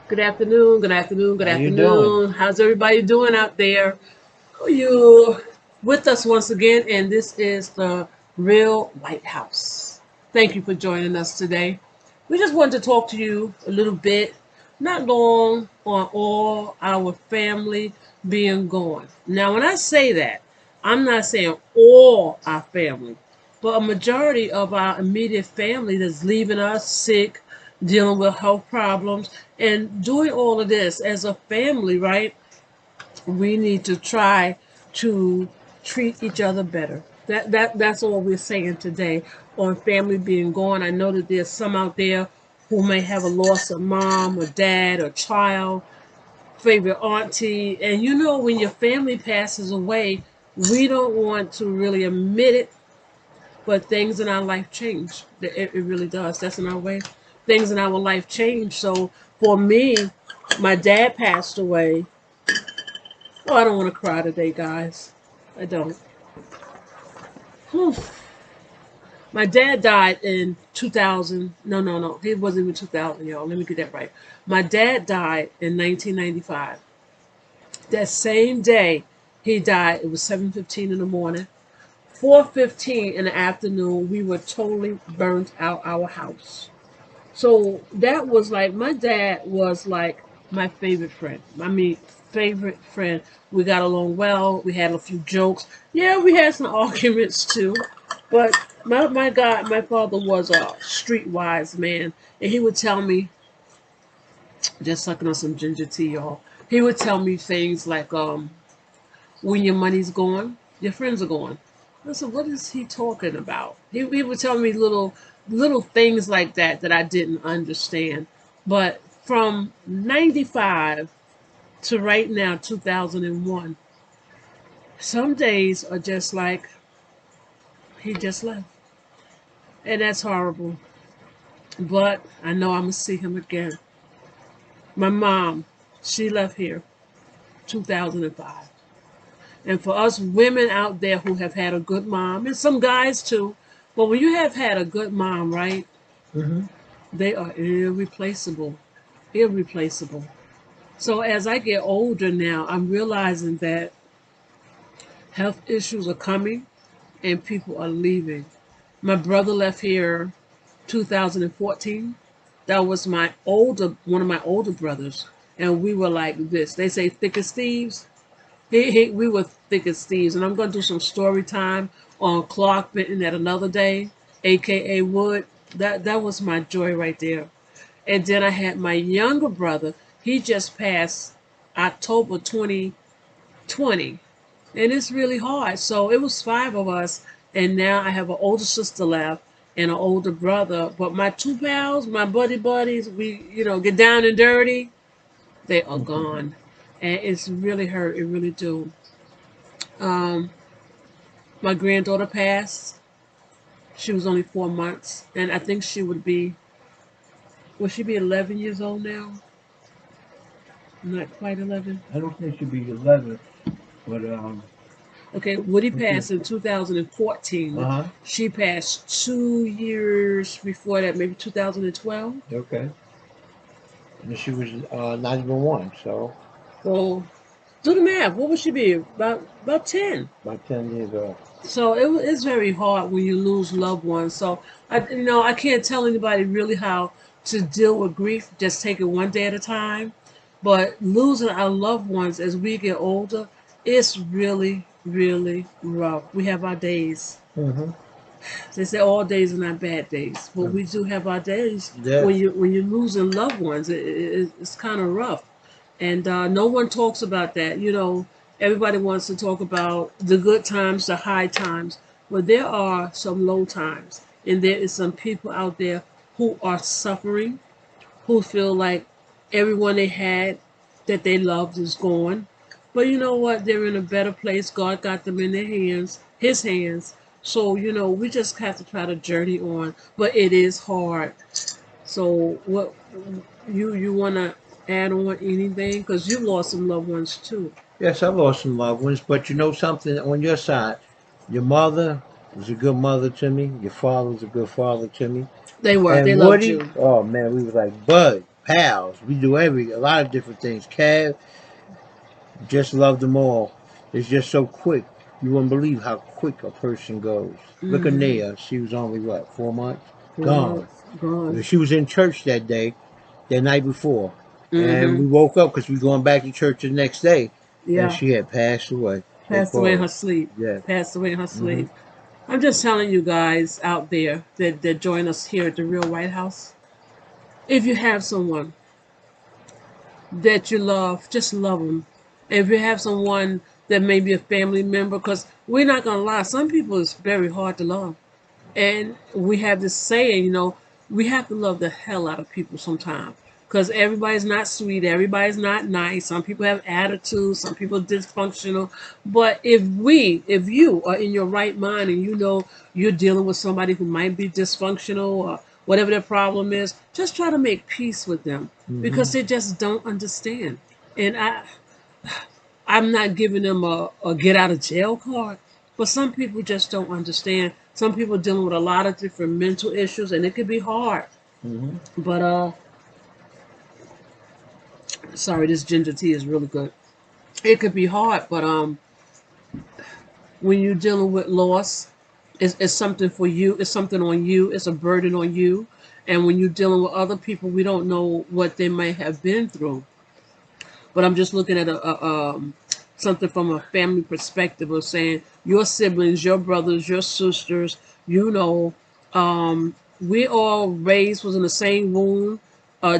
Good afternoon, good afternoon, good How you doing? afternoon. How's everybody doing out there? You with us once again, and this is the Real White House. Thank you for joining us today. We just wanted to talk to you a little bit, not long, on all our family being gone. Now, when I say that, I'm not saying all our family, but a majority of our immediate family that's leaving us sick, dealing with health problems, and doing all of this as a family, right? We need to try to treat each other better. That's all we're saying today on family being gone. I know that there's some out there who may have a loss of mom or dad or child, favorite auntie, and you know when your family passes away, we don't want to really admit it, but things in our life change. It really does. That's in our way. Things in our life change. So for me, my dad passed away. Oh, I don't want to cry today, guys. I don't. Whew. My dad died in 2000. No, no, no. It wasn't even 2000, y'all. Let me get that right. My dad died in 1995. That same day he died, it was 7:15 in the morning. 4:15 in the afternoon, we were totally burnt out our house. So that was like my dad was like my favorite friend. I mean, favorite friend. We got along well. We had a few jokes. Yeah, we had some arguments too. But my God, my father was a streetwise man, and he would tell me, just sucking on some ginger tea, y'all. He would tell me things like, when your money's gone, your friends are gone. I said, what is he talking about? He would tell me little things like that that I didn't understand. But from 95 to right now, 2001, some days are just like he just left. And that's horrible. But I know I'm going to see him again. My mom, she left here 2005. And for us women out there who have had a good mom, and some guys too, but when you have had a good mom, right, Hmm. they are irreplaceable. Irreplaceable. So as I get older now, I'm realizing that health issues are coming and people are leaving. My brother left here 2014. That was one of my older brothers. And we were like this. They say thick as thieves. We were thick as thieves, and I'm going to do some story time on Clark Benton at another day, aka Wood. That was my joy right there. And then I had my younger brother. He just passed October 2020, and it's really hard. So it was five of us, and now I have an older sister left and an older brother. But my two pals, my buddies, we get down and dirty. They are gone, and it's really hurt. It really do. Um, My granddaughter passed. She was only 4 months, and I think would she be 11 years old now? Not quite 11. I don't think she'd be 11, but Okay, Woody okay. passed in 2014. Uh-huh. She passed 2 years before that, maybe 2012. Okay. And she was not even one, so So do the math. What would she be? About 10. about 10 years old. So it's very hard when you lose loved ones. So I can't tell anybody really how to deal with grief. Just take it one day at a time. But losing our loved ones as we get older, it's really, really rough. We have our days. Mm-hmm. They say all days are not bad days, but we do have our days Yes. when you're losing loved ones. It's kind of rough, and no one talks about that. Everybody wants to talk about the good times, the high times, but there are some low times, and there is some people out there who are suffering, who feel like everyone they had that they loved is gone. But you know what? They're in a better place. God got them in their hands, His hands. So, we just have to try to journey on. But it is hard. So, what you want to add on anything? Because you lost some loved ones too. Yes, I lost some loved ones, but you know something on your side. Your mother was a good mother to me. Your father was a good father to me. They were. They And loved Woody, you. oh man, we was like buds. pals. We do a lot of different things. Cav, just love them all. It's just so quick. You wouldn't believe how quick a person goes. Look at Mm-hmm. Nia. She was only what, 4 months? 4 months Gone. gone. She was in church that day, the night before, and Mm-hmm. we woke up because we were going back to church the next day, and Yeah. she had passed away. They Passed away in called. her sleep. Yeah. Passed away in her Hmm. sleep. I'm just telling you guys out there that join us here at the Real White House. If you have someone that you love, just love them. If you have someone that may be a family member, because we're not gonna lie, some people it's very hard to love. And we have this saying, we have to love the hell out of people sometimes. Because everybody's not sweet, everybody's not nice. Some people have attitudes, some people dysfunctional. But if you are in your right mind and you know you're dealing with somebody who might be dysfunctional or whatever their problem is, just try to make peace with them Hmm. because they just don't understand. And I'm not giving them a get out of jail card, but some people just don't understand. Some people dealing with a lot of different mental issues, and it can be hard. Hmm. But sorry, this ginger tea is really good. It could be hard, but when you're dealing with loss, it's something for you. It's something on you. It's a burden on you. And when you're dealing with other people, we don't know what they may have been through. But I'm just looking at something from a family perspective of saying your siblings, your brothers, your sisters, you know, we all raised was in the same room,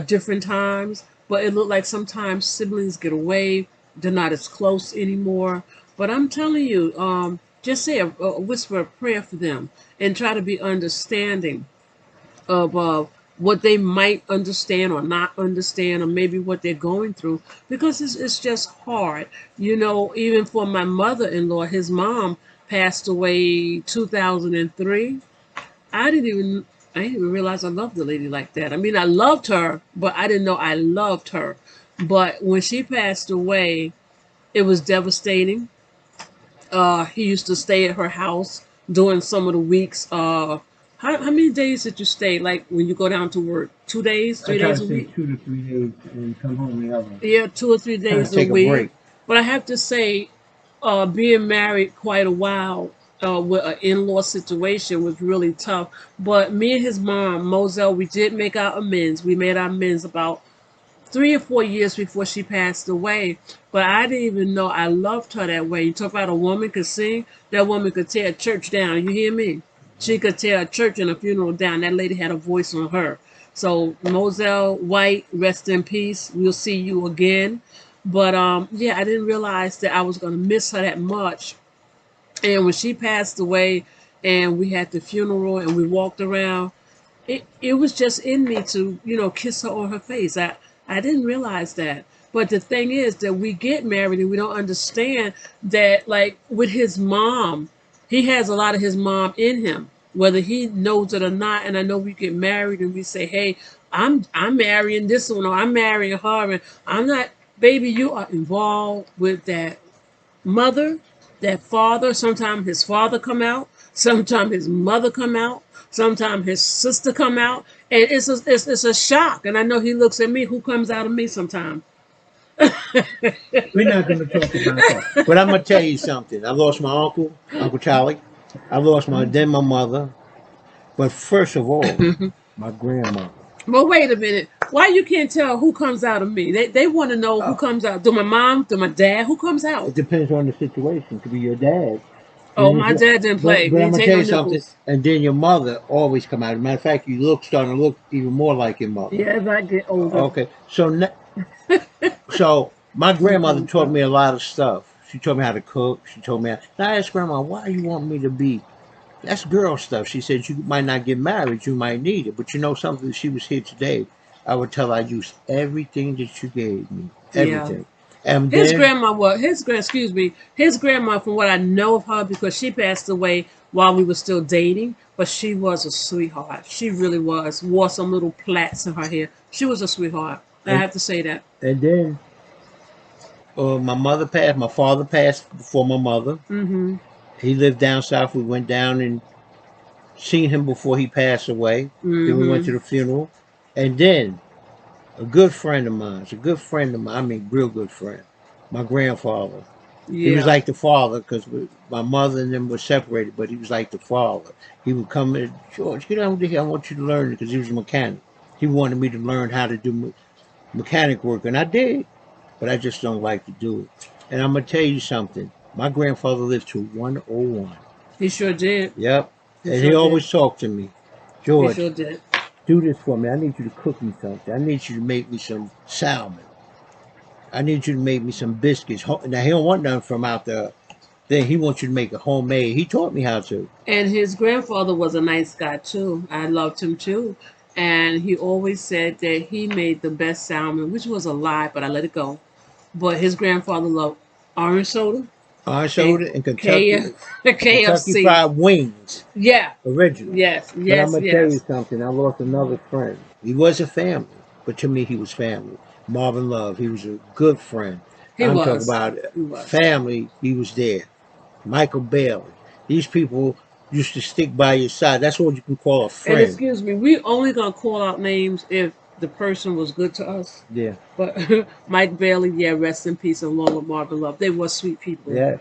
different times, but it looked like sometimes siblings get away. They're not as close anymore. But I'm telling you, just say a whisper of prayer for them and try to be understanding of what they might understand or not understand, or maybe what they're going through, because it's just hard. Even for my mother-in-law, his mom passed away 2003. I didn't even I didn't even realize I loved the lady like that. I mean, I loved her, but I didn't know I loved her. But when she passed away, it was devastating. He used to stay at her house during some of the weeks. How many days did you stay? Like when you go down to work, 2 days, I three try days to a stay week? 2 to 3 days and come home the other. Yeah, 2 or 3 Kind of days a take a week. break. But I have to say, being married quite a while with an in-law situation was really tough. But me and his mom, Moselle, we did make our amends. We made our amends about 3 or 4 years before she passed away. But I didn't even know I loved her that way. You talk about a woman could sing, that woman could tear a church down. You hear me? She could tear a church and a funeral down. That lady had a voice on her. So Moselle White, rest in peace. We'll see you again. But yeah, I didn't realize that I was gonna miss her that much. And when she passed away, and we had the funeral, and we walked around, it was just in me to kiss her on her face. I didn't realize that. But the thing is that we get married and we don't understand that, like with his mom, he has a lot of his mom in him, whether he knows it or not. And I know we get married and we say, hey, I'm marrying this one, or I'm marrying her, and I'm not. Baby, you are involved with that mother, that father. Sometimes his father come out, sometimes his mother come out, sometimes his sister come out, and it's a shock. And I know he looks at me, who comes out of me sometimes. We're not going to talk about that. But I'm gonna tell you something. I lost my uncle, Uncle Charlie. I lost my mother. But first of all, my grandmother. But wait a minute, why you can't tell who comes out of me? They want to know who Oh, comes out. Do my mom? Do my dad? Who comes out? It depends on the situation. It could be your dad. Oh, Then it's my your, dad didn't play. but He I'm didn't gonna take tell no you something. nickels. And then your mother always come out. As a matter of fact, starting to look even more like your mother. Yeah, as I get older. Okay, so my grandmother taught me a lot of stuff. She taught me how to cook. She told me. And I asked grandma, why you want me to be? That's girl stuff. She said, you might not get married, you might need it. But you know something, if she was here today, I would tell her I use everything that you gave me. Yeah. Everything. And His then, grandma was excuse me, his grandma, from what I know of her, because she passed away while we were still dating, but she was a sweetheart. She really was. Wore some little plaits in her hair. She was a sweetheart. I and, have to say that. and then my mother passed, my father passed before my mother. Mm-hmm. He lived down south. We went down and seen him before he passed away. Then we went Mm-hmm. to the funeral. And then a good friend of mine. It's a good friend of mine. I mean, real good friend. My grandfather. He was Yeah. like the father because my mother and them were separated, but he was like the father. He would come in, George, get over here. I want you to learn because he was a mechanic. He wanted me to learn how to do mechanic work, and I did, but I just don't like to do it. And I'm gonna tell you something. My grandfather lived to 101. He sure did. Yep, He and he sure did. always talked to me, He George, sure did. do this for me. I need you to cook me something. I need you to make me some salmon. I need you to make me some biscuits. Now he don't want nothing from out there. Then he wants you to make it homemade. He taught me how to. And his grandfather was a nice guy too. I loved him too. And he always said that he made the best salmon, which was a lie, but I let it go. But his grandfather loved orange soda I and showed it in Kentucky KFC. Fried Wings, Yeah. original. Yes. But I'm Yes. gonna tell you Yes. something. I lost another friend. He was a family, but to me he was family. Marvin Love. He was a good friend. He I'm talking was. about He was. family. He was there. Michael Bailey. These people used to stick by your side. That's what you can call a And friend. excuse me, we only gonna call out names if the person was good to us. Yeah. But Mike Bailey, yeah, rest in peace, along with Marvin Love. They were sweet people. Yeah.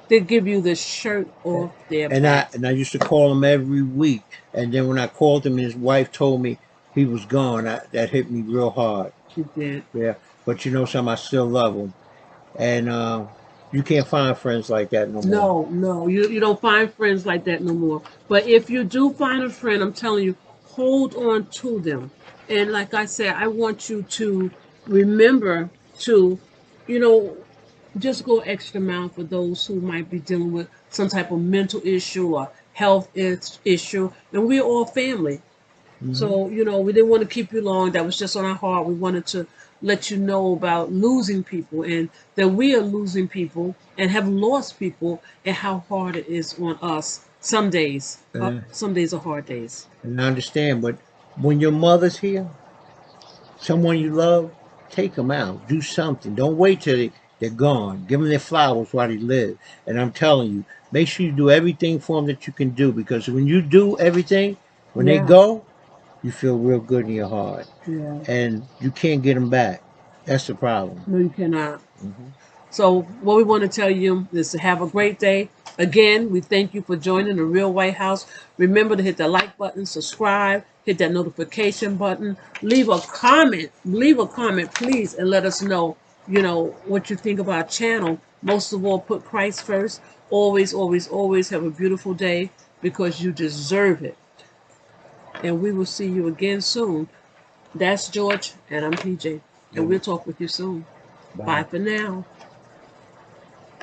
They give you the shirt off their And I back. and I used to call him every week. And then when I called him, his wife told me he was gone. That hit me real hard. She did. Yeah. But you know something, I still love him. And you can't find friends like that no more. No, no, you don't find friends like that no more. But if you do find a friend, I'm telling you, hold on to them. And like I said, I want you to remember to, you know, just go extra mile for those who might be dealing with some type of mental issue or health issue. And we're all family. Hmm. So, we didn't want to keep you long. That was just on our heart. We wanted to let you know about losing people and that we are losing people and have lost people and how hard it is on us. Some days, Uh, some days are hard days. and I understand, but when your mother's here, someone you love, take them out. Do something. Don't wait till they're gone. Give them their flowers while they live. And I'm telling you, make sure you do everything for them that you can do because when you do everything, when they Yeah, go, you feel real good in your heart. yeah. And you can't get them back. That's the problem. No, you cannot. Hmm. So, what we want to tell you is to have a great day. Again, we thank you for joining the Real White House. Remember to hit the like button, subscribe, hit that notification button, leave a comment, please, and let us know, what you think about our channel. Most of all, put Christ first. Always, always, always have a beautiful day because you deserve it. And we will see you again soon. That's George, and I'm PJ, and we'll talk with you soon. Bye Bye. for now.